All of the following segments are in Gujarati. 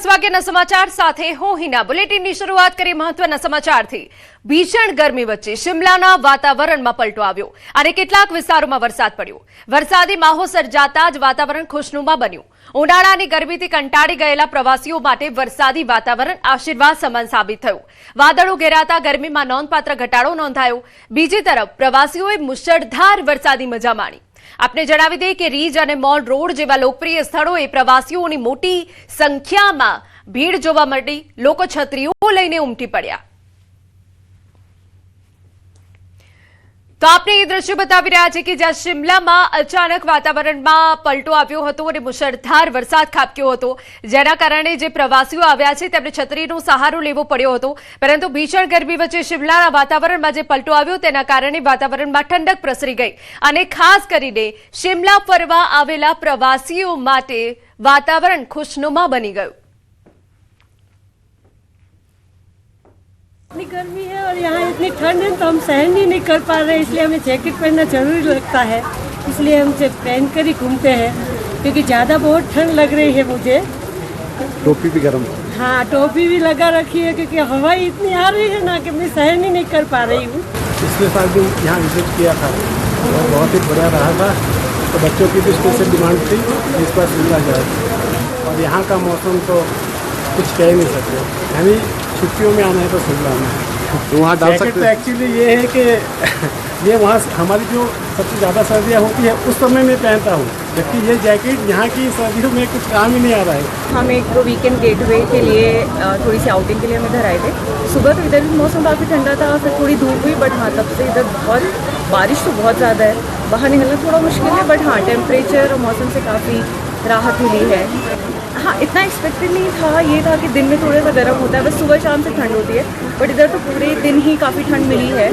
વાગ્યાના સમાચાર સાથે હું હિના બુલેટિનની શરૂઆત કરી મહત્વના સમાચારથી। ભીષણ ગરમી વચ્ચે શિમલાના વાતાવરણમાં પલટો આવ્યો અને કેટલાક વિસ્તારોમાં વરસાદ પડ્યો। વરસાદી માહોલ સર્જાતા જ વાતાવરણ ખુશનુમા બન્યું। ઉનાળાની ગરમીથી કંટાળી ગયેલા પ્રવાસીઓ માટે વરસાદી વાતાવરણ આશીર્વાદ સમાન સાબિત થયું। વાદળો ઘેરાતા ગરમીમાં નોંધપાત્ર ઘટાડો નોંધાયો। બીજી તરફ પ્રવાસીઓએ મુશળધાર વરસાદી મજા માણી। आपने जणावी दे कि रीज और मॉल रोड जेवा लोकप्रिय स्थलों प्रवासीओं की मोटी संख्या में भीड़ जोवा मळी। लोको छतरीओ लईने उमटी पड्या। तो आपने ये दृश्य बतावी रह्या छे कि ज्यां शिमला में अचानक वातावरण में पलटो आव्यो हतो अने मुसळधार वरसाद खाबक्यो हतो, जेना कारणे जे प्रवासीओ आव्या छे तेमणे छतरीनो सहारो लेवो पड्यो हतो। परंतु भीषण गरमी वच्चे शिमलाना वातावरण में जे पलटो आव्यो तेना कारणे वातावरण में ठंडक प्रसरी गई अने खास करीने शिमला फरवा आवेला प्रवासीओ माटे वातावरण खुशनुमा बनी गयुं। इतनी गर्मी है और यहाँ इतनी ठंड है तो हम सहन ही नहीं कर पा रहे, इसलिए हमें जैकेट पहनना जरूरी लगता है। इसलिए हम पहन कर ही घूमते हैं क्योंकि ज़्यादा बहुत ठंड लग रही है मुझे। टोपी भी गर्म? हाँ, टोपी भी लगा रखी है क्योंकि हवा इतनी आ रही है ना कि मैं सहन ही नहीं कर पा रही हूँ। पिछले साल भी यहाँ विजिट किया था और बहुत ही बढ़िया रहा था, तो बच्चों की भी स्पेशल डिमांड थी इस बार शिमला जाए और यहाँ का मौसम तो कुछ कह नहीं सकते। यानी छुट्टियों में आना है तो शिमला में तो वहाँ डाल सकते। तो एक्चुअली ये है कि ये वहाँ हमारी जो सबसे ज़्यादा सर्दियाँ होती है उस समय में पहनता हूँ, जबकि ये जैकेट यहाँ की सर्दियों में कुछ काम ही नहीं आ रहा है। हम एक वीकेंड गेटवे के लिए थोड़ी सी आउटिंग के लिए हम इधर आए थे। सुबह तो इधर भी मौसम काफ़ी ठंडा था, फिर थोड़ी धूप हुई, बट हाँ तब से इधर बहुत बारिश तो बहुत ज़्यादा है। बाहर निकलना थोड़ा मुश्किल है, बट हाँ टेम्परेचर और मौसम से काफ़ी राहत मिली है। हाँ, इतना एक्सपेक्टेड नहीं था। ये था कि दिन में थोड़ा सा गर्म होता है, बस सुबह शाम से ठंड होती है, बट इधर तो पूरे दिन ही काफ़ी ठंड मिली है।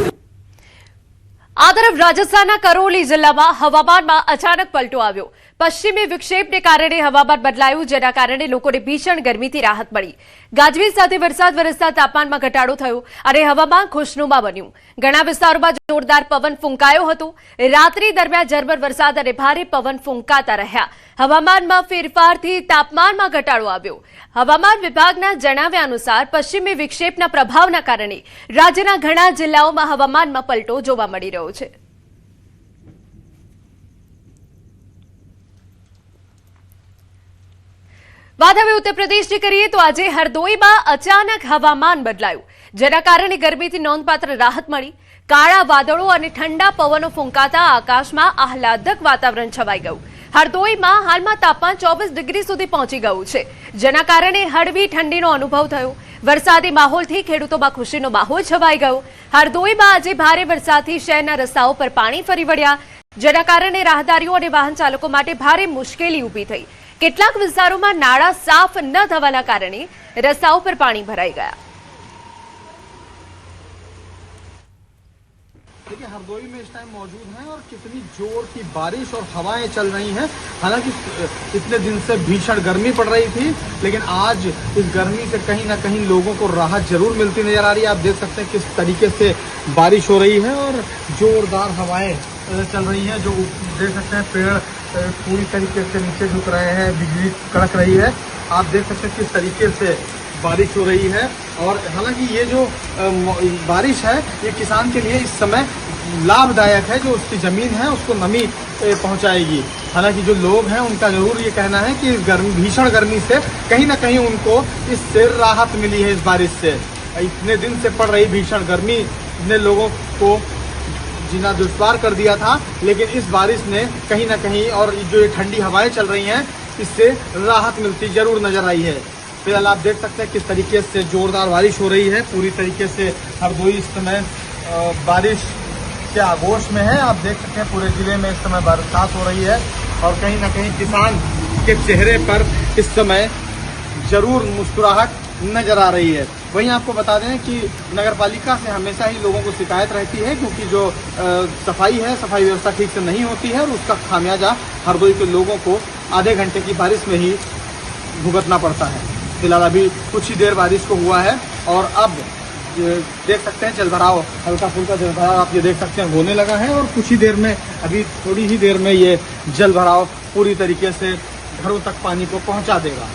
आ तरफ राजस्थानना करोली जिल्लामां हवामानमां अचानक पलटो आव्यो। पश्चिमी विक्षेपने कारणे हवामान बदलायुं, जेना कारणे लोकोने भीषण गरमीथी राहत मळी। गाजवीज साथे वरसाद वरसता तापमानमां घटाडो थयो अने हवामान खुशनुमा बन्युं। घणा विસ્તારોમાં जोरदार पवन फूंकायो हतो। रात्रि दरमियान झरमर वरसाद अने भारे पवन फूंकाता रह्या। हवामानमां फेरफारथी तापमानमां घटाडो आव्यो। हवामान विभागना जणाव्या अनुसार पश्चिमी विक्षेपना प्रभावना कारणे राज्यना घणा जिल्लाओमां हवामानमां पलटो जोवा मळी રહ્યો છે। बात हवे उत्तर प्रदेशनी करीए तो आज हरदोईमां अचानक हवामान बदलायुं, जेना कारणे गरमीथी नोंधपात्र राहत मळी। काळा वादळो अने ठंडा पवनो फूंकाता आकाशमां आह्लादक वातावरण छवाई गयुं। हरदोईमां हालमां तापमान 24 डिग्री सुधी पहोंची गयुं छे, जेना कारणे हळवी ठंडीनो अनुभव थयो। वरसादी माहोलथी खेडूतोमां खुशीनो माहोल छवाई गयो। हरदोईमां આજે ભારે વરસાદથી શહેરના રસ્તાઓ પર પાણી ફરી વળ્યા, જેના કારણે રાહદારીઓ અને વાહન ચાલકો માટે ભારે મુશ્કેલી ઊભી થઈ। કેટલાક વિસ્તારોમાં નાળા સાફ ન થવાના કારણે રસ્તાઓ પર પાણી ભરાઈ ગયા। देखिए हरदोई में इस टाइम मौजूद हैं और कितनी जोर की बारिश और हवाएं चल रही हैं। हालांकि इतने दिन से भीषण गर्मी पड़ रही थी, लेकिन आज इस गर्मी से कहीं ना कहीं लोगों को राहत जरूर मिलती नजर आ रही है। आप देख सकते हैं किस तरीके से बारिश हो रही है और जोरदार हवाएं चल रही हैं। जो देख सकते हैं पेड़ पूरी तरीके से नीचे झुक रहे हैं, बिजली कड़क रही है। आप देख सकते हैं किस तरीके से बारिश हो रही है। और हालांकि ये जो बारिश है ये किसान के लिए इस समय लाभदायक है। जो उसकी ज़मीन है उसको नमी पहुंचाएगी। हालांकि जो लोग हैं उनका ज़रूर ये कहना है कि भीषण गर्मी से कहीं ना कहीं उनको इससे राहत मिली है। इस बारिश से इतने दिन से पड़ रही भीषण गर्मी ने लोगों को जीना दुश्वार कर दिया था, लेकिन इस बारिश ने कहीं ना कहीं और जो ये ठंडी हवाएं चल रही हैं इससे राहत मिलती जरूर नजर आई है। फिलहाल आप देख सकते हैं किस तरीके से जोरदार बारिश हो रही है। पूरी तरीके से हरदोई इस समय बारिश के आगोश में है। आप देख सकते हैं पूरे जिले में इस समय बरसात हो रही है और कहीं ना कहीं किसान के चेहरे पर इस समय जरूर मुस्कुराहट नजर आ रही है। वहीं आपको बता दें कि नगर पालिका से हमेशा ही लोगों को शिकायत रहती है, क्योंकि जो सफाई है, सफाई व्यवस्था ठीक से नहीं होती है और उसका खामियाजा हरदोई के लोगों को आधे घंटे की बारिश में ही भुगतना पड़ता है। फिलहाल अभी कुछ ही देर बारिश को हुआ है और अब देख सकते हैं जलभराव, हल्का फुल्का जलभराव आप ये देख सकते हैं होने लगा है और कुछ ही देर में, अभी थोड़ी ही देर में ये जलभराव पूरी तरीके से घरों तक पानी को पहुंचा देगा।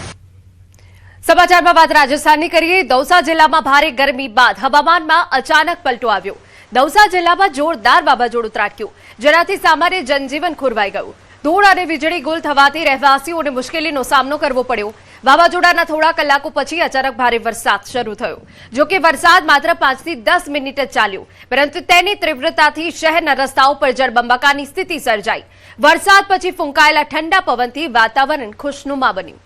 સમાચારમાં વાત રાજસ્થાનની કરીએ. દૌસા જિલ્લામાં ભારે ગરમી બાદ હવામાનમાં અચાનક પલટો આવ્યો. દૌસા જિલ્લામાં જોરદાર વાવાઝોડું ત્રાટક્યું, જેનાથી સામાન્ય જનજીવન ખોરવાઈ ગયું. ધૂળ અને વીજળી ગુલ થવાથી રહેવાસીઓને મુશ્કેલીનો સામનો કરવો પડ્યો. વાવાઝોડાના થોડા કલાકો પછી અચાનક ભારે વરસાદ શરૂ થયો. જો કે વરસાદ માત્ર 5 થી 10 મિનિટ જ ચાલ્યો, પરંતુ તેની તીવ્રતાથી શહેરના રસ્તાઓ પર જળબંબાકારની સ્થિતિ સર્જાઈ. વરસાદ પછી ફૂંકાયેલા ઠંડા પવનથી વાતાવરણ ખુશનુમા બન્યું.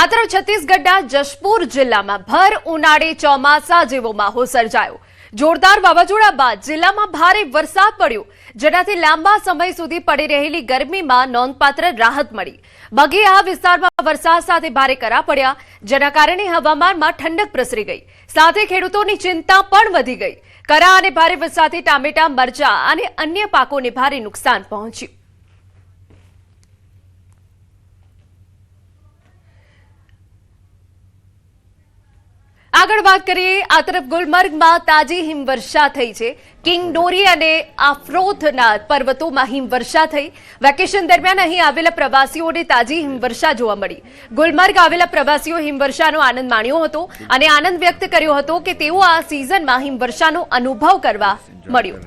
આ તરફ છત્તીસગઢના જશપુર જિલ્લામાં ભર ઉનાળે ચોમાસા જેવો માહોલ સર્જાયો. જોરદાર વાવાઝોડા બાદ જિલ્લામાં ભારે વરસાદ પડ્યો, જેનાથી લાંબા સમય સુધી પડી રહેલી ગરમીમાં નોંધપાત્ર રાહત મળી. બગેહા વિસ્તારમાં વરસાદ સાથે ભારે કરા પડ્યા, જેના કારણે હવામાનમાં ઠંડક પ્રસરી ગઈ. સાથે ખેડૂતોની ચિંતા પણ વધી ગઈ. કરા અને ભારે વરસાદથી ટામેટા, મરચા અને અન્ય પાકોને ભારે નુકસાન પહોંચ્યું. આગળ વાત કરીએ. આ તરફ ગુલમર્ગમાં તાજી હિમવર્ષા થઈ છે. કિંગડોરી અને આફ્રોથના પર્વતોમાં હિમવર્ષા થઈ. વેકેશન દરમિયાન અહીં આવેલા પ્રવાસીઓને તાજી હિમવર્ષા જોવા મળી. ગુલમર્ગ આવેલા પ્રવાસીઓ હિમવર્ષાનો આનંદ માણ્યો હતો અને આનંદ વ્યક્ત કર્યો હતો કે તેઓ આ સિઝનમાં હિમવર્ષાનો અનુભવ કરવા મળ્યો.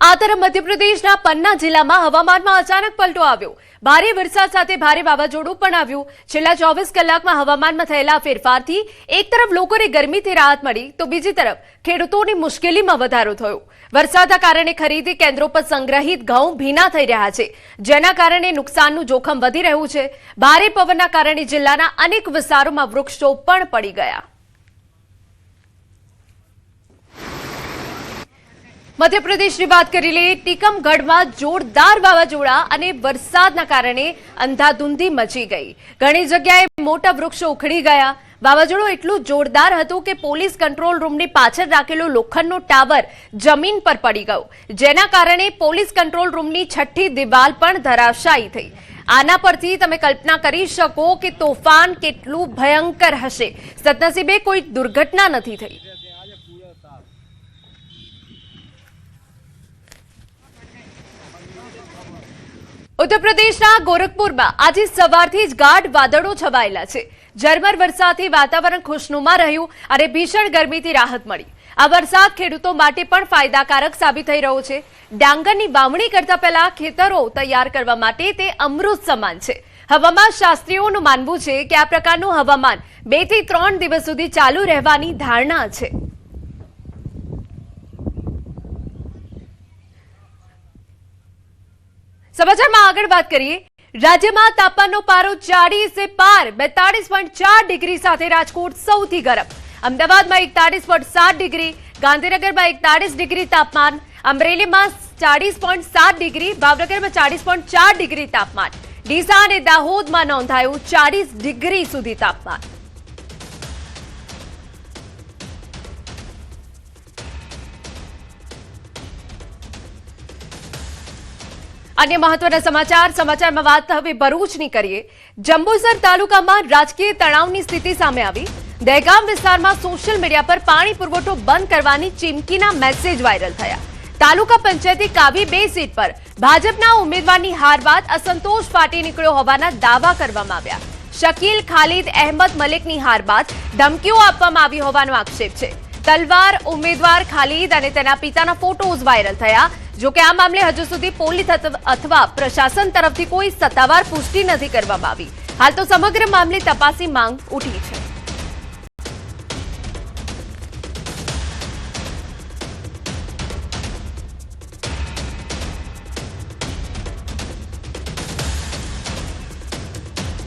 આ તરફ મધ્યપ્રદેશના પન્ના જિલ્લામાં હવામાનમાં અચાનક પલટો આવ્યો. ભારે વરસાદ સાથે ભારે વાવાઝોડું પણ આવ્યું. છેલ્લા 24 કલાકમાં હવામાનમાં થયેલા ફેરફારથી એક તરફ લોકોને ગરમીથી રાહત મળી, તો બીજી તરફ ખેડૂતોની મુશ્કેલીમાં વધારો થયો. વરસાદના કારણે ખરીદી કેન્દ્રો પર સંગ્રહિત ઘઉં ભીના થઈ રહ્યા છે, જેના કારણે નુકસાનનું જોખમ વધી રહ્યું છે. ભારે પવનના કારણે જિલ્લાના અનેક વિસ્તારોમાં વૃક્ષો પણ પડી ગયા. મધ્યપ્રદેશની વાત કરી લઈએ. ટીકમગઢમાં જોરદાર વાવાઝોડા અને વરસાદના કારણે અંધાધૂંધી મચી ગઈ. ઘણી જગ્યાએ મોટા વૃક્ષો ઉખડી ગયા. વાવાઝોડું એટલું જોરદાર હતું કે પોલીસ કંટ્રોલ રૂમની પાછળ રાખેલો લોખંડનો ટાવર જમીન પર પડી ગયો, જેના કારણે પોલીસ કંટ્રોલ રૂમની છઠ્ઠી દિવાલ પણ ધરાશાયી થઈ. આના પરથી તમે કલ્પના કરી શકો કે તોફાન કેટલું ભયંકર હશે. સદનસીબે કોઈ દુર્ઘટના નથી થઈ. ઉત્તર પ્રદેશના ગોરખપુરમાં આજે સવારથી જ ગાઢ વાદળો છવાયેલા છે. ઝરમર વરસાદથી વાતાવરણ ખુશનુમા રહ્યું અને ભીષણ ગરમીથી રાહત મળી. આ વરસાદ ખેડૂતો માટે પણ ફાયદાકારક સાબિત થઈ રહ્યો છે. ડાંગરની વાવણી કરતા પહેલા ખેતરો તૈયાર કરવા માટે તે અમૃત સમાન છે. હવામાન શાસ્ત્રીઓનું માનવું છે કે આ પ્રકારનું હવામાન 2 થી 3 દિવસ સુધી ચાલુ રહેવાની ધારણા છે. સમાચારમાં આગળ વાત કરીએ. રાજ્યમાં તાપમાનનો પારો 40 પાર 42.4 ડિગ્રી સાથે રાજકોટ સૌથી ગરમ. અમદાવાદમાં 41.7 ડિગ્રી, ગાંધીનગરમાં 41 ડિગ્રી તાપમાન, અમરેલીમાં 40.7 ડિગ્રી, ભાવનગરમાં 40.4 ડિગ્રી તાપમાન, ડીસા અને દાહોદમાં નોંધાયું 40 ડિગ્રી સુધી તાપમાન. અન્ય મહત્વના સમાચારમાં વાત હવે ભરૂચની કરીએ. જંબુસર તાલુકામાં રાજકીય તણાવની સ્થિતિ સામે આવી. દહેગામ વિસ્તારમાં સોશિયલ મીડિયા પર પાણી પુરવઠો બંધ કરવાની ચીમકીના મેસેજ વાયરલ થયા. તાલુકા પંચાયતે કાવી 2 સીટ પર ભાજપના ઉમેદવારની હાર બાદ અસંતોષ ફાટી નીકળ્યો હોવાના દાવા કરવામાં આવ્યા. શકીલ ખાલિદ અહેમદ મલિકની હાર બાદ ધમકીઓ આપવામાં આવી હોવાનો આક્ષેપ છે. તલવાર ઉમેદવાર ખાલિદ અને તેના પિતાના ફોટોઝ વાયરલ થયા. જો કે આ મામલે હજુ સુધી પોલીસ અથવા પ્રશાસન તરફથી કોઈ સત્તાવાર પુષ્ટિ નથી કરવામાં આવી. હાલ તો સમગ્ર મામલે તપાસની માંગ ઉઠી છે.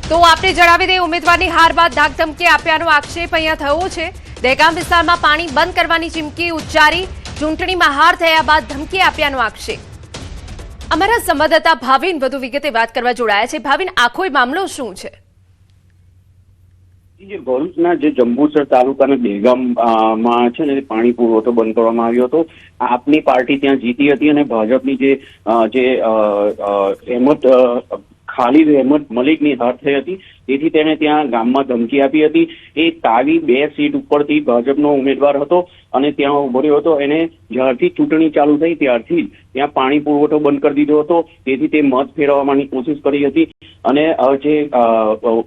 તો આપણે જણાવી દઈએ, ઉમેદવારની હાર બાદ ધાકધમકી આપ્યાનો આક્ષેપ અહીંયા થયો છે. દહેગામ વિસ્તારમાં પાણી બંધ કરવાની ચીમકી ઉચ્ચારી. ચૂંટણીમાં હાર થયા બાદ ધમકી આપ્યાનો આક્ષેપ. અમારા સંવાદદાતા ભાવિન વધુ વિગતે વાત કરવા જોડાયા છે. ભાવિન, આખો મામલો શું છે? ભરૂચના જે જંબુસર તાલુકાના દહેગામમાં છે ને પાણી પુરવઠો બંધ કરવામાં આવ્યો હતો. આપની પાર્ટી ત્યાં જીતી હતી અને ભાજપની જે ખાલિદ અહેમદ મલિકની હાર થઈ હતી, તેથી તેને ત્યાં ગામમાં ધમકી આપી હતી. એ તાવી 2 સીટ ઉપરથી ભાજપનો ઉમેદવાર હતો અને ત્યાં ઉભો રહ્યો હતો. એને જ્યારથી ચૂંટણી ચાલુ થઈ ત્યારથી જ ત્યાં પાણી પુરવઠો બંધ કરી દીધો હતો, તેથી તે મત ફેરવવાની કોશિશ કરી હતી અને જે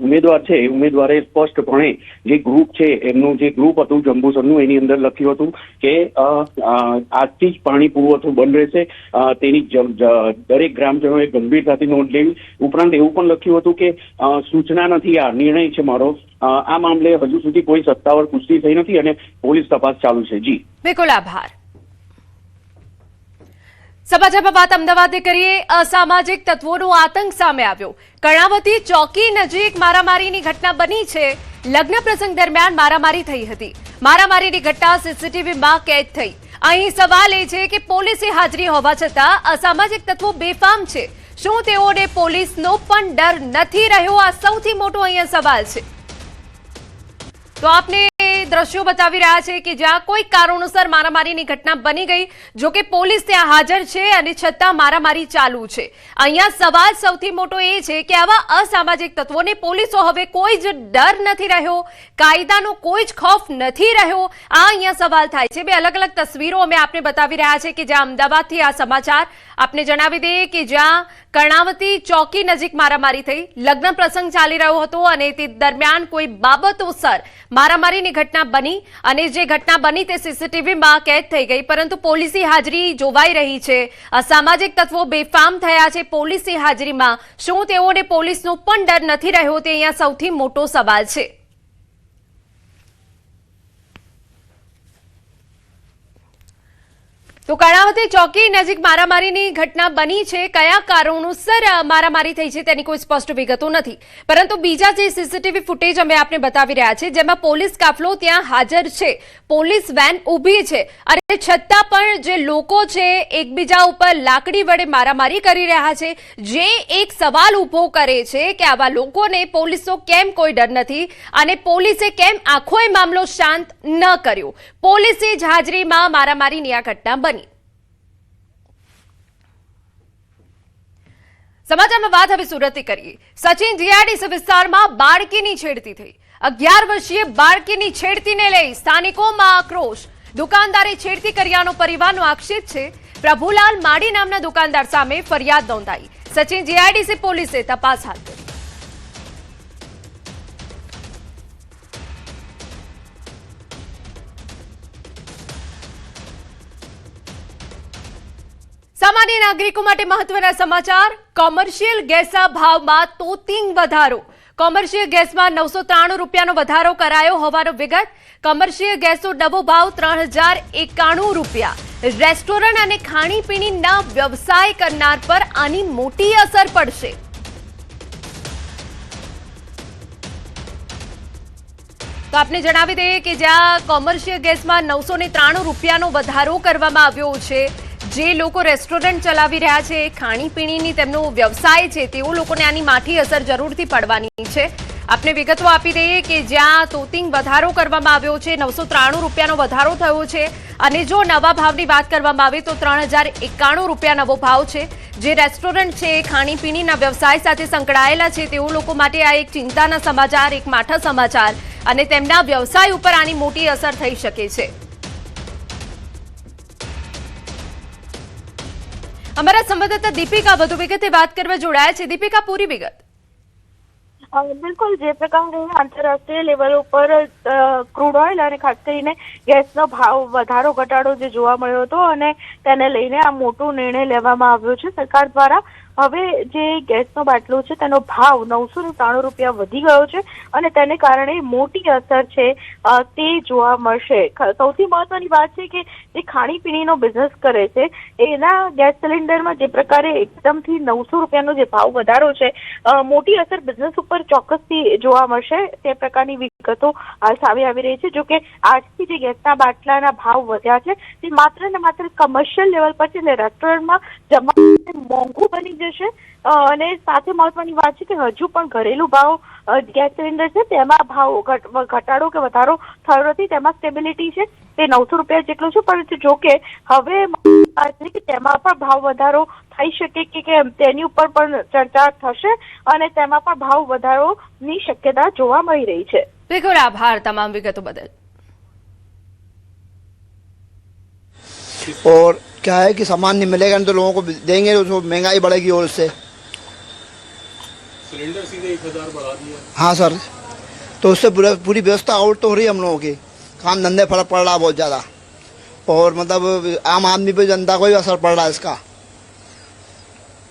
ઉમેદવાર છે એ ઉમેદવારે સ્પષ્ટપણે જે ગ્રુપ છે એમનું જે ગ્રુપ હતું જંબુસરનું એની અંદર લખ્યું હતું કે આજથી જ પાણી પુરવઠો બંધ રહેશે, તેની દરેક ગ્રામજનોએ ગંભીરતાથી નોંધ લેવી. ઉપરાંત એવું પણ લખ્યું હતું કે સૂચના નથી, આ નિર્ણય છે મારો. આ મામલે હજુ સુધી કોઈ સત્તાવાર પુષ્ટિ થઈ નથી અને પોલીસ તપાસ ચાલુ છે. જી બિલકુલ, આભાર. સમાચારમાં વાત અમદાવાદની કરીએ. અસામાજિક તત્વોનો આતંક સામે આવ્યો. કર્ણાવતી ચોકી નજીક મારામારીની ઘટના બની છે. લગ્ન પ્રસંગ દરમિયાન મારામારી થઈ હતી. મારામારીની ઘટના સીસીટીવીમાં કેદ થઈ. અહીં સવાલ એ છે કે પોલીસની હાજરી હોવા છતાં અસામાજિક તત્વો બેફામ છે. શું તેઓને પોલીસનો પણ ડર નથી રહ્યો? આ સૌથી મોટો અહીંયા સવાલ છે. તો આપને દ્રશ્યો બતાવી રહ્યા છે કે જ્યાં કોઈ કારણોસર મારામારીની ઘટના બની ગઈ, જો કે પોલીસ ત્યાં હાજર છે અને છતાં મારામારી ચાલુ છે. અહીંયા સવાલ સૌથી મોટો એ છે કે આવા અસામાજિક તત્વોને પોલીસો હવે કોઈ જ ડર નથી રહ્યો, કાયદાનો કોઈ જ ખૌફ નથી રહ્યો. આ અહીંયા સવાલ થાય છે. બે અલગ અલગ તસવીરો અમે આપને બતાવી રહ્યા છે કે જ્યાં અમદાવાદથી આ સમાચાર આપને જણાવી દઈએ કે જ્યાં કર્ણાવતી ચોકી નજીક મારામારી થઈ. લગ્ન પ્રસંગ ચાલી રહ્યો હતો અને તે દરમિયાન કોઈ બાબતોસર મારામારીની ઘટના બની અને જે ઘટના બની તે સીસીટીવીમાં કેદ થઈ ગઈ, પરંતુ પોલીસની હાજરી જોવાઈ રહી છે. અસામાજિક તત્વો બેફામ થયા છે પોલીસની હાજરીમાં. શું તેઓને પોલીસનો પણ ડર નથી રહ્યો? તે અહીંયા સૌથી મોટો સવાલ છે. તો કર્ણાવતી ચોકી નજીક મારામારીની ઘટના બની છે. કયા કારણોસર મારામારી થઈ છે તેની કોઈ સ્પષ્ટ વિગતો નથી, પરંતુ બીજા જે સીસીટીવી ફૂટેજ અમે આપને બતાવી રહ્યા છે જેમાં પોલીસ કાફલો ત્યાં હાજર છે, પોલીસ વેન ઊભી છે અને છતાં પણ જે લોકો છે એકબીજા ઉપર લાકડી વડે મારામારી કરી રહ્યા છે. જે એક સવાલ ઊભો કરે છે કે આવા લોકોને પોલીસનો કેમ કોઈ ડર નથી અને પોલીસે કેમ આખો મામલો શાંત ન કર્યો? પોલીસની જ હાજરીમાં મારામારીની આ ઘટના બની. સમાચારમાં વાત હવે સુરતથી કરીએ. સચિન જીઆઈડીસી વિસ્તારમાં બાળકીની છેડતી થઈ. 11 વર્ષીય બાળકીની છેડતીને લઈ સ્થાનિકોમાં આક્રોશ. દુકાનદારે છેડતી કર્યાનો પરિવારનો આક્ષેપ છે. પ્રભુલાલ માડી નામના દુકાનદાર સામે ફરિયાદ નોંધાઈ. સચિન જીઆઈડીસી પોલીસે તપાસ હાથ ધરી. સામાન્ય નાગરિકો માટે મહત્વના સમાચાર. કોમર્શિયલ ગેસના ભાવમાં તોતિંગ વધારો. કોમર્શિયલ ગેસમાં 993 રૂપિયાનો વધારો કરાયો હોવાનો વિગત. કોમર્શિયલ ગેસનો નવો ભાવ 3091 રૂપિયા. રેસ્ટોરન્ટ અને ખાણીપીણીના વ્યવસાય કરનાર પર આની મોટી અસર પડશે. તો આપને જણાવી દઈએ કે જ્યાં કોમર્શિયલ ગેસમાં 993 રૂપિયાનો વધારો કરવામાં આવ્યો છે, જે લોકો રેસ્ટોરન્ટ ચલાવી રહ્યા છે, ખાણીપીણીની તેમનો વ્યવસાય છે, તેઓ લોકોને આની માઠી અસર જરૂરથી પડવાની છે. આપને વિગતો આપી દઈએ કે જ્યાં તોતિંગ વધારો કરવામાં આવ્યો છે, 993 રૂપિયાનો વધારો થયો છે અને જો નવા ભાવની વાત કરવામાં આવે તો 3091 રૂપિયા નવો ભાવ છે. જે રેસ્ટોરન્ટ છે, ખાણીપીણીના વ્યવસાય સાથે સંકળાયેલા છે, તેઓ લોકો માટે આ એક ચિંતાના સમાચાર, એક માઠા સમાચાર અને તેમના વ્યવસાય ઉપર આની મોટી અસર થઈ શકે છે. અમારા સંવાદદાતા દીપિકા વધુ વિગતે વાત કરવા જોડાયા છે. દીપિકા, પૂરી વિગત. બિલકુલ, જે પ્રકારે આંતરરાષ્ટ્રીય લેવલ ઉપર ક્રૂડ ઓઇલ અને ખાસ કરીને ગેસનો ભાવ વધારો ઘટાડો જે જોવા મળ્યો હતો અને તેને લઈને આ મોટો નિર્ણય લેવામાં આવ્યો છે સરકાર દ્વારા. હવે જે ગેસનો બાટલો છે તેનો ભાવ 993 રૂપિયા વધી ગયો છે અને તેને કારણે મોટી અસર છે તે જોવા મળશે. સૌથી મહત્વની વાત છે કે જે ખાણીપીણીનો બિઝનેસ કરે છે એના ગેસ સિલિન્ડરમાં જે પ્રકારે એકદમથી 900 રૂપિયાનો જે ભાવ વધારો છે, મોટી અસર બિઝનેસ ઉપર ચોક્કસથી જોવા મળશે તે પ્રકારની વિગતો હાલ સામે આવી રહી છે. જો કે આજથી જે ગેસના બાટલાના ભાવ વધ્યા છે તે માત્ર ને માત્ર કમર્શિયલ લેવલ પર છે, એટલે રેસ્ટોરન્ટમાં જમવા મોંઘું બની જશે. અને સાથે મહત્વની વાત છે કે હજુ પણ ઘરેલું ભાવ ગેસ સિલિન્ડર છે તેમાં ભાવ ઘટાડો કે વધારો થયો નથી, તેમાં સ્ટેબિલિટી છે, તે 900 રૂપિયા જેટલો છે. પરંતુ જો કે હવે તેમાં પણ ભાવ વધારો થઈ શકે કે કેમ તેની ઉપર પણ ચર્ચા થશે અને તેમાં પણ ભાવ વધારોની શક્યતા જોવા મળી રહી છે. બિલકુલ, આભાર તમામ વિગતો બદલ. और क्या है कि सामान नहीं मिलेगा नहीं तो लोगों को देंगे तो महंगाई बढ़ेगी और उससे सिलेंडर सीधे 1000 बढ़ा दिया। हाँ सर, तो उससे पूरी व्यवस्था आउट तो हो रही है हम लोगों की, काम धंधे फर्क पड़ रहा है बहुत ज़्यादा, और मतलब आम आदमी पे जनता को भी असर पड़ रहा है इसका।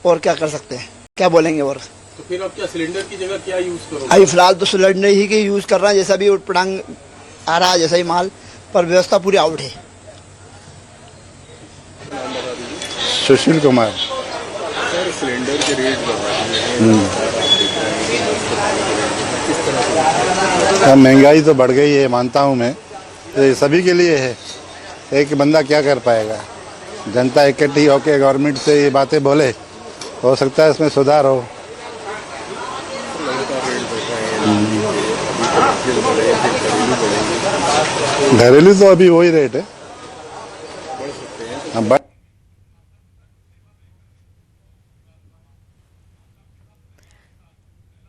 और क्या कर सकते हैं, क्या बोलेंगे। और तो फिर अब क्या सिलेंडर की जगह क्या यूज करोगे? अभी फिलहाल तो सिलेंडर ही के यूज़ कर रहे हैं, जैसा भी उठपटांग आ रहा है जैसा ही माल, पर व्यवस्था पूरी आउट है। सुशील कुमार। सर सिलेंडर के रेट महंगाई तो बढ़ गई है, मानता हूँ मैं, ये सभी के लिए है। एक बंदा क्या कर पाएगा, जनता इकट्ठी होकर गवर्नमेंट से ये बातें बोले, हो सकता है इसमें सुधार हो। घरेलू तो अभी वही रेट है।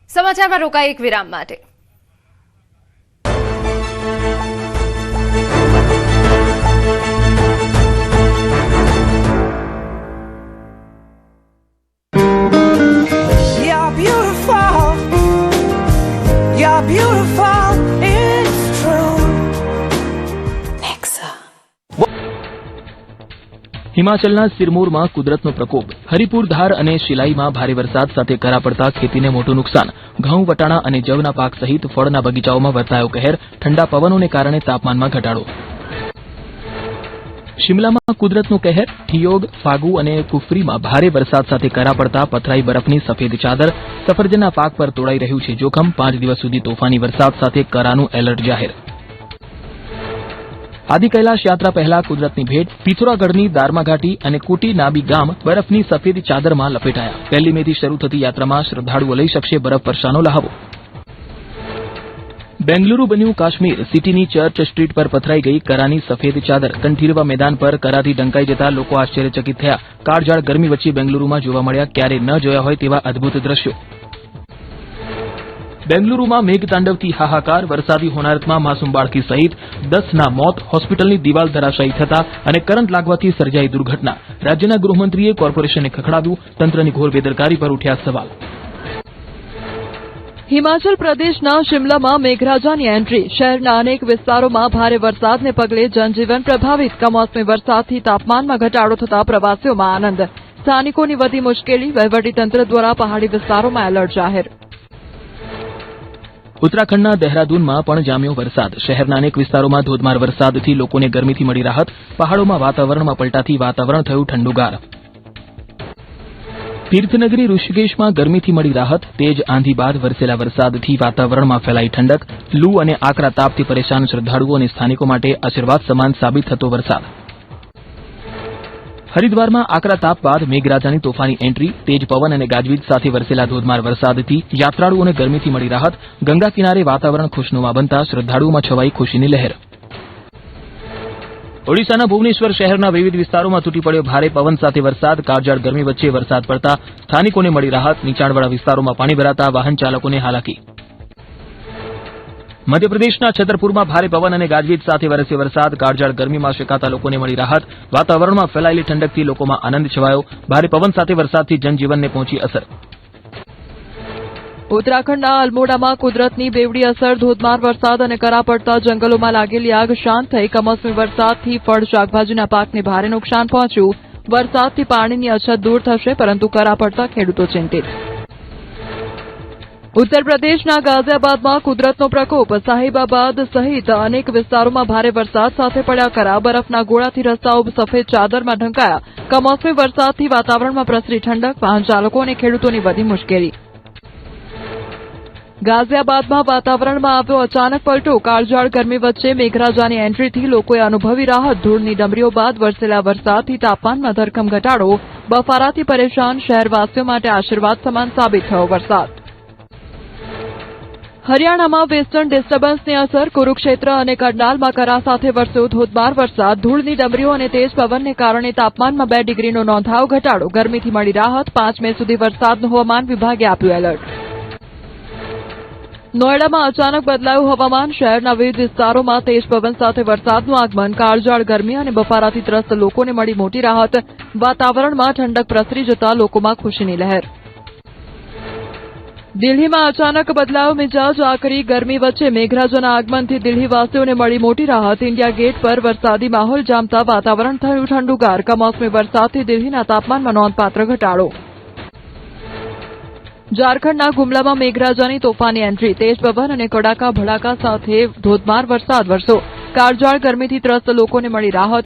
સમાચારમાં રોકાઈ એક વિરામ માટે। હિમાચલના સિરમૌરમાં કુદરતનો પ્રકોપ, હરિપુર ધાર અને શિલાઈમાં ભારે વરસાદ સાથે કરા પડતા ખેતીને મોટું નુકસાન, ઘઉં, વટાણા અને જવના પાક સહિત ફળના બગીચાઓમાં વર્તાયો કહેર, ઠંડા પવનોને કારણે તાપમાનમાં ઘટાડો। શિમલામાં કુદરતનો કહેર, ઠિયોગ, ફાગુ અને કુફરીમાં ભારે વરસાદ સાથે કરા પડતા પથરાઈ બરફની સફેદ ચાદર, સફરજનના પાક પર તોડાઈ રહ્યું છે જોખમ, 5 દિવસ સુધી તોફાની વરસાદ સાથે કરાનું એલર્ટ જાહેર। આદિ કૈલાશ યાત્રા પહેલા કુદરતની ભેટ, પિથોરાગઢની દારમા ઘાટી અને કુટી નાબી ગામ બરફની સફેદ ચાદરમાં લપેટાયા। 1 મેથી શરૂ થતી યાત્રામાં શ્રદ્ધાળુઓ લઈ શકશે બરફ વર્ષાનો લહાવો। બેંગલુરુ બન્યું કાશ્મીર, સિટીની ચર્ચ સ્ટ્રીટ પર પથરાઈ ગઈ કરાની સફેદ ચાદર, કંઠીરવા મેદાન પર કરાથી ઢંકાઈ જતા લોકો આશ્ચર્યચકિત થયા। કાળઝાળ ગરમી વચ્ચે બેંગલુરુમાં જોવા મળ્યા ક્યારે ન જોયા હોય તેવા અદભુત દ્રશ્યો। બેંગલુરુમાં મેઘતાંડવથી હાહાકાર, વરસાદી હોનારતમાં માસૂમ બાળકી સહિત 10ના મોત, હોસ્પિટલની દિવાલ ધરાશાયી થતા અને કરંટ લાગવાથી સર્જાઈ દુર્ઘટના। રાજ્યના ગૃહમંત્રીએ કોર્પોરેશનને ખખડાવ્યું, તંત્રની ઘોર બેદરકારી પર ઉઠ્યા સવાલ। હિમાચલ પ્રદેશના શિમલામાં મેઘરાજાની એન્ટ્રી, શહેરના અનેક વિસ્તારોમાં ભારે વરસાદને પગલે જનજીવન પ્રભાવિત, કમોસમી વરસાદથી તાપમાનમાં ઘટાડો થતા પ્રવાસીઓમાં આનંદ, સ્થાનિકોની વધી મુશ્કેલી, વહીવટીતંત્ર દ્વારા પહાડી વિસ્તારોમાં એલર્ટ જાહેર। ઉત્તરાખંડના દહેરાદૂનમાં પણ જામ્યો વરસાદ, શહેરના અનેક વિસ્તારોમાં ધોધમાર વરસાદથી લોકોને ગરમીથી મળી રાહત, પહાડોમાં વાતાવરણમાં પલટાથી વાતાવરણ થયું ઠંડુગાર। તીર્થનગરી ઋષિકેશમાં ગરમીથી મળી રાહત, તેજ આંધી બાદ વરસેલા વરસાદથી વાતાવરણમાં ફેલાઈ ઠંડક, લૂ અને આકરા તાપથી પરેશાન શ્રદ્ધાળુઓ અને સ્થાનિકો માટે આશીર્વાદ સમાન સાબિત થતો વરસાદ। હરિદ્વારમાં આકરા તાપ બાદ મેઘરાજાની તોફાની એન્ટ્રી, તેજ પવન અને ગાજવીજ સાથે વરસેલા ધોધમાર વરસાદથી યાત્રાળુઓને ગરમીથી મળી રાહત, ગંગા કિનારે વાતાવરણ ખુશનુમા બનતા શ્રદ્ધાળુઓમાં છવાઈ ખુશીની લહેર। ઓડિશાના ભુવનેશ્વર શહેરના વિવિધ વિસ્તારોમાં તૂટી પડ્યો ભારે પવન સાથે વરસાદ, કાળઝાળ ગરમી વચ્ચે વરસાદ પડતા સ્થાનિકોને મળી રાહત, નીચાણવાળા વિસ્તારોમાં પાણી ભરાતા વાહન ચાલકોને હાલાકી। મધ્યપ્રદેશના છતરપુરમાં ભારે પવન અને ગાજવીજ સાથે વરસ્યો વરસાદ, કાળઝાળ ગરમીમાં શેકાતા લોકોને મળી રાહત, વાતાવરણમાં ફેલાયેલી ઠંડકથી લોકોમાં આનંદ છવાયો, ભારે પવન સાથે વરસાદથી જનજીવનને પહોંચી અસર। ઉત્તરાખંડના અલ્મોડામાં કુદરતની બેવડી અસર, ધોધમાર વરસાદ અને કરા પડતા જંગલોમાં लागेली आग शांत થઈ, કમોસમી વરસાદથી ફળ શાકભાજીના પાકને ભારે નુકસાન પહોંચ્યું, વરસાદથી પાણીની અછત દૂર થશે પરંતુ કરા પડતા ખેડૂતો ચિંતિત। ઉત્તર પ્રદેશના ગાઝિયાબાદમાં કુદરતનો પ્રકોપ, સાહિબાબાદ સહિત અનેક વિસ્તારોમાં ભારે વરસાદ સાથે પડ્યા કરા, બરફના ગોળાથી રસ્તાઓ સફેદ ચાદરમાં ઢંકાયા, કમોસમી વરસાદથી વાતાવરણમાં પ્રસરી ઠંડક, વાહન ચાલકો અને ખેડૂતોની વધી મુશ્કેલી। ગાઝિયાબાદમાં વાતાવરણમાં આવ્યો અચાનક પલટો, કાળઝાળ ગરમી વચ્ચે મેઘરાજાની એન્ટ્રીથી લોકોએ અનુભવી રાહત, ધૂળની ડમરીઓ બાદ વરસેલા વરસાદથી તાપમાનમાં ધરખમ ઘટાડો, બફારાથી પરેશાન શહેરવાસીઓ માટે આશીર્વાદ સમાન સાબિત થયો વરસાદ। હરિયાણામાં વેસ્ટર્ન ડિસ્ટર્બન્સની અસર, કુરુક્ષેત્ર અને કરનાલમાં કરા સાથે વરસ્યો ધોધમાર વરસાદ, ધૂળની ડમરીઓ અને તેજ પવનને કારણે તાપમાનમાં 2 ડિગ્રીનો નોંધાયો ઘટાડો, ગરમીથી મળી રાહત, 5 મે સુધી વરસાદનું હવામાન વિભાગે આપ્યું એલર્ટ। નોઈડામાં અચાનક બદલાયું હવામાન. શહેરના વિવિધ વિસ્તારોમાં તેજ પવન સાથે વરસાદનું આગમન. કાળઝાળ ગરમી અને બફારાથી ત્રસ્ત લોકોને મળી મોટી રાહત. વાતાવરણમાં ઠંડક પ્રસરી જતા લોકોમાં ખુશીની લહેર. દિલ્હીમાં અચાનક બદલાયો મિજાજ. આકરી ગરમી વચ્ચે મેઘરાજાના આગમનથી દિલ્હીવાસીઓને મળી મોટી રાહત. ઇન્ડિયા ગેટ પર વરસાદી માહોલ જામતા વાતાવરણ થયું ઠંડુગાર. કમોસમી વરસાદથી દિલ્હીના તાપમાનમાં નોંધપાત્ર ઘટાડો. ઝારખંડના ગુમલામાં મેઘરાજાની તોફાની એન્ટ્રી. તેજ પવન અને કડાકા ભડાકા સાથે ધોધમાર વરસાદ વરસ્યો. કાળઝાળ ગરમીથી ત્રસ્ત લોકોને મળી રાહત.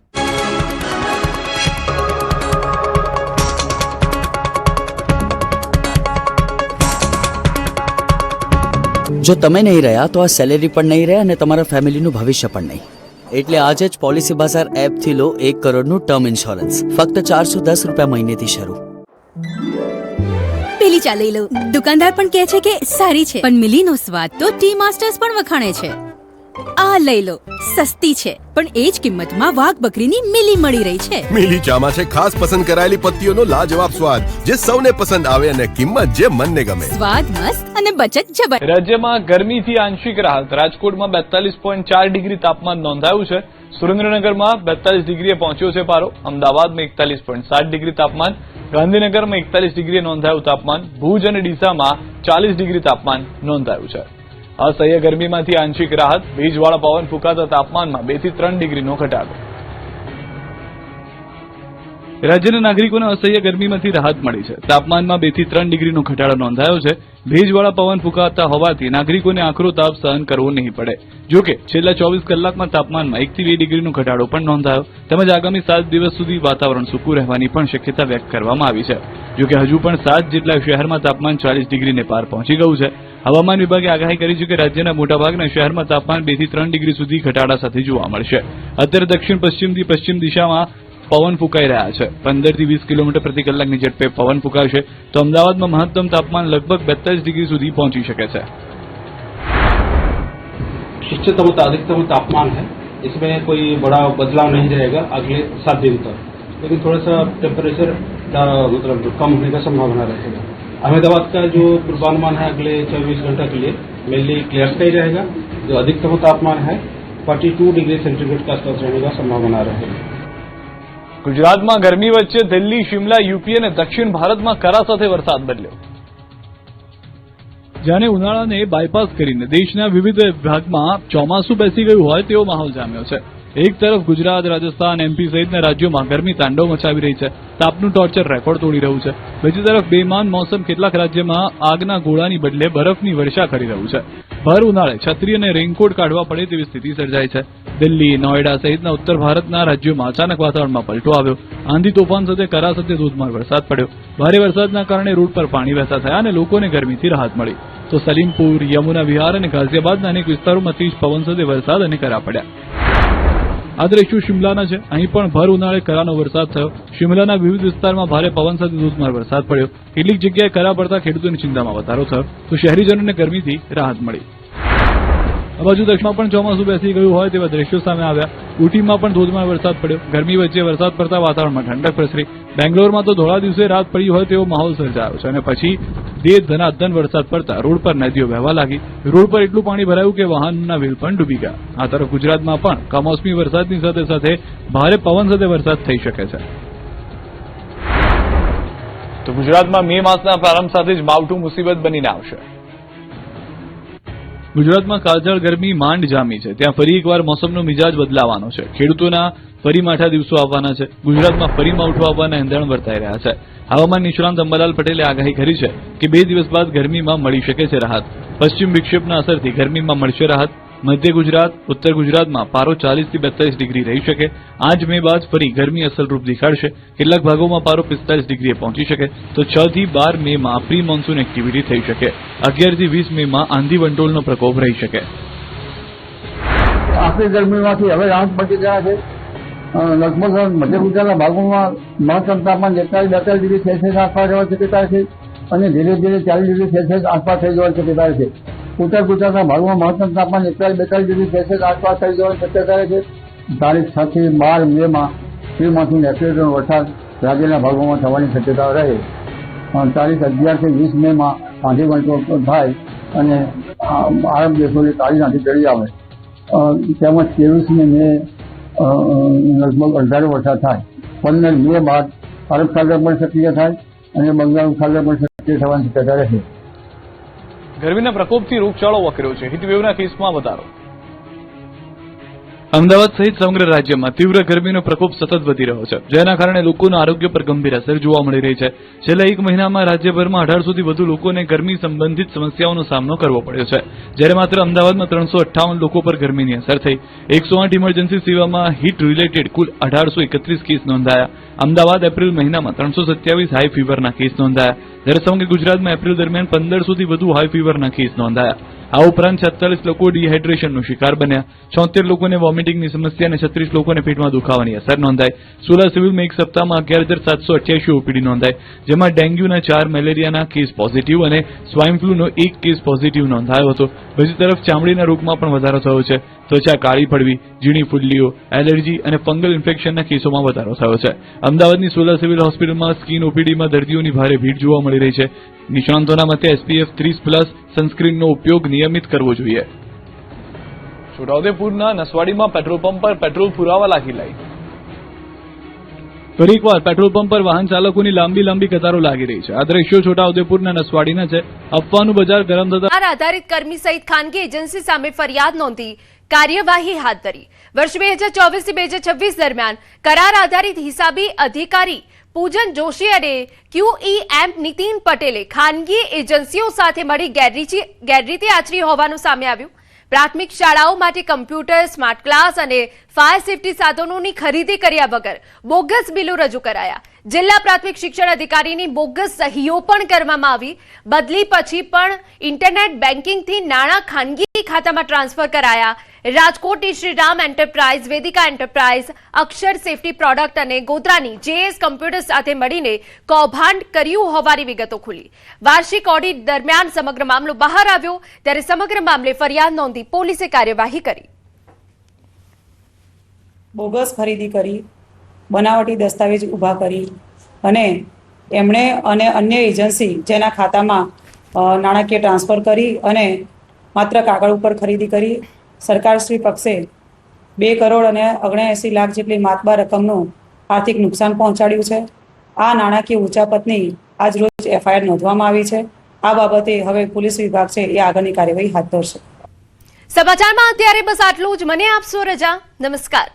જો તમે નહીં રહ્યા તો આ સેલેરી પણ નહીં રહે અને તમારા ફેમિલીનું ભવિષ્ય પણ નહીં. એટલે આજે જ પોલિસી બાઝાર એપથી લો 1 કરોડનું ટર્મ ઇન્સ્યોરન્સ. ફક્ત 410 રૂપિયા મહિનેથી શરૂ. પેલી ચા લઈ લો. દુકાનદાર પણ કહે છે કે સારી છે, પણ મિલીનો સ્વાદ તો ટી માસ્ટર્સ પણ વખાણે છે. આ લઈ લો. સસ્તી છે પણ એ જ કિંમતમાં વાઘ બકરીની મિલી મળી રહી છે. મિલી ચામાં છે ખાસ પસંદ કરાયેલી પત્તીઓનો લાજવાબ સ્વાદ, જે સૌને પસંદ આવે અને કિંમત જે મનને ગમે. સ્વાદ મસ્ત અને બચત જબર. રાજ્યમાં ગરમીથી આંશિક રાહત. રાજકોટમાં 42.4 ડિગ્રી તાપમાન નોંધાયું છે. સુરેન્દ્રનગરમાં 42 ડિગ્રીએ પહોંચ્યો છે પારો. અમદાવાદમાં 41.7 ડિગ્રી તાપમાન. ગાંધીનગરમાં 41 ડિગ્રીએ નોંધાયું તાપમાન. ભુજ અને ડીસામાં 40 ડિગ્રી તાપમાન નોંધાયું છે. અસહ્ય ગરમીમાંથી આંશિક રાહત. ભેજવાળા પવન ફૂંકાતા તાપમાનમાં 2 થી 3 ડિગ્રીનો ઘટાડો. રાજ્યના નાગરિકોને અસહ્ય ગરમીમાંથી રાહત મળી છે. તાપમાનમાં 2 થી 3 ડિગ્રીનો ઘટાડો નોંધાયો છે. ભેજવાળા પવન ફૂંકાતા હોવાથી નાગરિકોને આકરો તાપ સહન કરવો નહીં પડે. જોકે છેલ્લા 24 કલાકમાં તાપમાનમાં 1 થી 2 ડિગ્રીનો ઘટાડો પણ નોંધાયો. તેમજ આગામી 7 દિવસ સુધી વાતાવરણ સૂકું રહેવાની પણ શક્યતા વ્યક્ત કરવામાં આવી છે. જોકે હજુ પણ 7 જેટલા શહેરમાં તાપમાન 40 ડિગ્રીને પાર પહોંચી ગયું છે. હવામાન વિભાગે આગાહી કરી છે કે રાજ્યના મોટાભાગના શહેરમાં તાપમાન 2 થી 3 ડિગ્રી સુધી ઘટાડા સાથે જોવા મળશે. અત્યારે દક્ષિણ પશ્ચિમથી પશ્ચિમ દિશામાં પવન ફૂંકાઈ રહ્યા છે. 15 થી 20 કિલોમીટર પ્રતિ કલાકની ઝડપે પવન ફૂંકાશે તો અમદાવાદમાં મહત્તમ તાપમાન લગભગ 42 ડિગ્રી સુધી पहुंची શકે છે. उच्चतम और अधिकतम तापमान है, इसमें कोई बड़ा बदलाव नहीं रहेगा अगले 7 दिन तक, लेकिन थोड़ा सा टेम्परेचर मतलब कम होने का संभावना रहेगा. अहमदाबाद का जो पूर्वानुमान है अगले 24 घंटे के लिए मेनली क्लियर स्काई रहेगा. जो अधिकतम तापमान है 42 डिग्री सेंटीग्रेड के आसपास रहने का संभावना रहेगी. ગુજરાતમાં ગરમી વચ્ચે દિલ્હી, શિમલા, યુપી અને દક્ષિણ ભારતમાં કરા સાથે વરસાદ બદલ્યો. જાણે ઉનાળાને બાયપાસ કરીને દેશના વિવિધ ભાગમાં ચોમાસું બેસી ગયું હોય તેવો માહોલ જામ્યો છે. એક તરફ ગુજરાત, રાજસ્થાન, એમપી સહિતના રાજ્યોમાં ગરમી તાંડવ મચાવી રહી છે. તાપનું ટોર્ચર રેકોર્ડ તોડી રહ્યું છે. બીજી તરફ બેમાન મોસમ કેટલાક રાજ્યમાં આગના ગોળાની બદલે બરફની વર્ષા કરી રહ્યું છે. ભર ઉનાળે છત્રી અને રેઇનકોટ કાઢવા પડે તેવી સ્થિતિ સર્જાઈ છે. દિલ્હી, નોઈડા સહિતના ઉત્તર ભારતના રાજ્યોમાં અચાનક વાતાવરણમાં પલટો આવ્યો. આંધી તોફાન સાથે કરા સાથે ધોધમાર વરસાદ પડ્યો. ભારે વરસાદના કારણે રોડ પર પાણી વહેતા થયા અને લોકોને ગરમીથી રાહત મળી. તો સલીમપુર, યમુના વિહાર અને ગાઝિયાબાદના અનેક વિસ્તારોમાં તેજ પવન સાથે વરસાદ અને કરા પડ્યા. આ દ્રશ્યો શિમલાના છે. અહીં પણ ભર ઉનાળે કરાનો વરસાદ થયો. શિમલાના વિવિધ વિસ્તારમાં ભારે પવન સાથે ધોધમાર વરસાદ પડ્યો. કેટલીક જગ્યાએ કરા પડતા ખેડૂતોની ચિંતામાં વધારો થયો તો શહેરીજનોને ગરમીથી રાહત મળી. આ બાજુ દક્ષિણમાં પણ ચોમાસું બેસી ગયું હોય તેવા દ્રશ્યો સામે આવ્યા. ઉટીમાં પણ ધોધમાર વરસાદ પડ્યો. ગરમી વચ્ચે વરસાદ પડતા વાતાવરણમાં ઠંડક પ્રસરી. બેંગ્લોરમાં તો ધોળા દિવસે રાત પડી હોય તેવો માહોલ સર્જાયો છે અને પછી ધનાધન વરસાદ પડતા રોડ પર નદીઓ વહેવા લાગી. રોડ પર એટલું પાણી ભરાયું કે વાહનના વ્હીલ પણ ડૂબી ગયા. આ તરફ ગુજરાતમાં પણ કમોસમી વરસાદની સાથે સાથે ભારે પવન સાથે વરસાદ થઈ શકે છે. તો ગુજરાતમાં મે માસના પ્રારંભ સાથે જ માવઠું મુસીબત બનીને આવશે. ગુજરાતમાં કાળઝાળ ગરમી માંડ જામી છે. ત્યાં ફરી એકવાર મોસમનો મિજાજ બદલાવાનો છે. ખેડૂતોના ફરી માઠા દિવસો આવવાના છે. ગુજરાતમાં ફરી માવઠું આવવાના એંધાણ વર્તાઈ રહ્યા છે. હવામાન નિષ્ણાંત અંબાલાલ પટેલે આગાહી કરી છે કે 2 દિવસ બાદ ગરમીમાં મળી શકે છે રાહત. પશ્ચિમ વિક્ષેપના અસરથી ગરમીમાં મળશે રાહત. મધ્ય ગુજરાત, ઉત્તર ગુજરાતમાં પારો 40 થી 42 ડિગ્રી રહી શકે. 8 મે બાદ ફરી ગરમી અસલ રૂપ દેખાડશે. કેટલાક ભાગોમાં પારો 45 ડિગ્રીએ પહોંચી શકે તો 6 થી 12 મેમાં પ્રી મોન્સૂન એક્ટિવિટી થઈ શકે. 11 થી 20 મેમાં આંધી વંટોળનો પ્રકોપ રહી શકે. આખરી ગરમીમાંથી હવે રાહત મળી ગયા છે. લગભગ મધ્ય ગુજરાતના ભાગોમાં મહત્તમ તાપમાન 42 ડિગ્રી સેલ્સિયસ આસપાસ રહેવાની શક્યતા છે અને ધીરે ધીરે 40 ડિગ્રી સેલ્સિયસ આસપાસ થઈ જવાની શક્યતા છે. ઉત્તર ગુજરાતના ભાગમાં મહત્તમ તાપમાન 41-42 ડિગ્રી સેલ્સિયસ આસપાસ થઈ જવાની શક્યતા છે. તારીખ 6 થી 12 મેમાં પ્રી મોન્સૂન એક્ટિવિટીનો વરસાદ રાજ્યના ભાગોમાં થવાની શક્યતા રહે. તારીખ 11 થી 20 મેમાં આંધી વંટોળ થાય અને આરબ દેશોની તાળીનાથી ચડી આવે તેમજ 23મી મે લગભગ 18 વરસાદ થાય. 15 મે બાદ અરબ સાગર પણ સક્રિય થાય અને બંગાળ ઉપસાગર પણ સક્રિય થવાની શક્યતા રહે. ગરમીના પ્રકોપથી રોગચાળો વકર્યો છે. હીટવેવના કેસમાં વધારો. અમદાવાદ સહિત સમગ્ર રાજ્યમાં તીવ્ર ગરમીનો પ્રકોપ સતત વધી રહ્યો છે, જેના કારણે લોકોના આરોગ્ય પર ગંભીર અસર જોવા મળી રહી છે. છેલ્લા એક મહિનામાં રાજ્યભરમાં 1800 થી વધુ લોકોને ગરમી સંબંધિત સમસ્યાઓનો સામનો કરવો પડ્યો છે, જ્યારે માત્ર અમદાવાદમાં 358 લોકો પર ગરમીની અસર થઈ. 108 ઇમરજન્સી સેવામાં હીટ રિલેટેડ કુલ 1831 કેસ નોંધાયા. અમદાવાદ એપ્રિલ મહિનામાં 327 હાઈ ફીવરના કેસ નોંધાયા, જ્યારે સમગ્ર ગુજરાતમાં એપ્રિલ દરમિયાન 1500 થી વધુ હાઈ ફીવરના કેસ નોંધાયા. આ ઉપરાંત 46 લોકો ડિહાઇડ્રેશનનો શિકાર બન્યા, 76 લોકોને વોમિટિંગની સમસ્યા અને 36 લોકોને પેટમાં દુખાવાની અસર નોંધાઈ. સોલા સિવિલમાં એક સપ્તાહમાં 11,788 ઓપીડી નોંધાઈ, જેમાં ડેન્ગ્યુના 4, મેલેરિયાના કેસ પોઝિટિવ અને સ્વાઇન ફ્લૂનો 1 કેસ પોઝિટિવ નોંધાયો હતો. બીજી તરફ ચામડીના રોગમાં પણ વધારો થયો છે. ત્વચા કાળી પડવી, ઝીણી ફૂલ્લીઓ, એલર્જી અને ફંગલ ઇન્ફેક્શનના કેસોમાં વધારો થયો છે. અમદાવાદની સોલા સિવિલ હોસ્પિટલમાં સ્કિન ઓપીડીમાં દર્દીઓની ભારે ભીડ જોવા મળી રહી છે. નિષ્ણાંતોના મતે SPF 30+ સનસ્ક્રીનનો ઉપયોગ નિયમિત કરવો જોઈએ. છોટાઉદેપુરના નસવાડીમાં પેટ્રોલ પંપ પર પેટ્રોલ પુરાવા લાગી લાઈન. ફરી એકવાર પેટ્રોલ પંપ પર વાહન ચાલકોની લાંબી કતારો લાગી રહી છે. આ દ્રશ્યો છોટાઉદેપુરના નસવાડીના છે. અફવાનું બજાર ગરમ થતા આધારિત કર્મી સહિત ખાનગી એજન્સી સામે ફરિયાદ નોંધી કાર્યવાહી હાથ ધરી. વર્ષ 2024 થી 2026 દરમિયાન કરાર આધારિત હિસાબી અધિકારી પૂજન જોશી અને QEM નીતિન પટેલે ખાનગી એજન્સીઓ સાથે મળી ગેરરીતિ આચરી હોવાનું સામે આવ્યું. પ્રાથમિક શાળાઓ માટે કમ્પ્યુટર, સ્માર્ટ ક્લાસ અને ફાયર સેફટી સાધનોની ખરીદી કર્યા વગર બોગસ બિલો રજૂ કરાયા. જિલ્લા પ્રાથમિક શિક્ષણ અધિકારીની બોગસ સહીઓ પણ કરવામાં આવી. બદલી પછી પણ ઇન્ટરનેટ બેન્કિંગથી નાણાં ખાનગી ખાતામાં ટ્રાન્સફર કરાયા. રાજકોટની શ્રીરામ એન્ટરપ્રાઇઝ, વેદિકા એન્ટરપ્રાઇઝ, અક્ષર સેફટી પ્રોડક્ટ અને ગોધરાની JS કમ્પ્યુટર સાથે મળીને કૌભાંડ કર્યું હોવાની વિગતો ખુલી. વાર્ષિક ઓડિટ દરમિયાન સમગ્ર મામલો બહાર આવ્યો, ત્યારે સમગ્ર મામલે ફરિયાદ નોંધી પોલીસે કાર્યવાહી કરી. બોગસ ખરીદી કરી, બનાવટી દસ્તાવેજ ઊભા કરી અને એમણે અને અન્ય એજન્સી જેના ખાતામાં નાણાકીય ટ્રાન્સફર કરી અને માત્ર કાગળ ઉપર ખરીદી કરી સરકારશ્રી પક્ષે 2 કરોડ અને 79 લાખ જેટલી માતબાર રકમનું આર્થિક નુકસાન પહોંચાડ્યું છે. આ નાણાકીય ઉચાપતની આજ રોજ FIR નોંધવામાં આવી છે. આ બાબતે હવે પોલીસ વિભાગ છે એ આગળની કાર્યવાહી હાથ ધરશે. સમાચારમાં અત્યારે બસ આટલું જ. મને આપશો રજા. નમસ્કાર.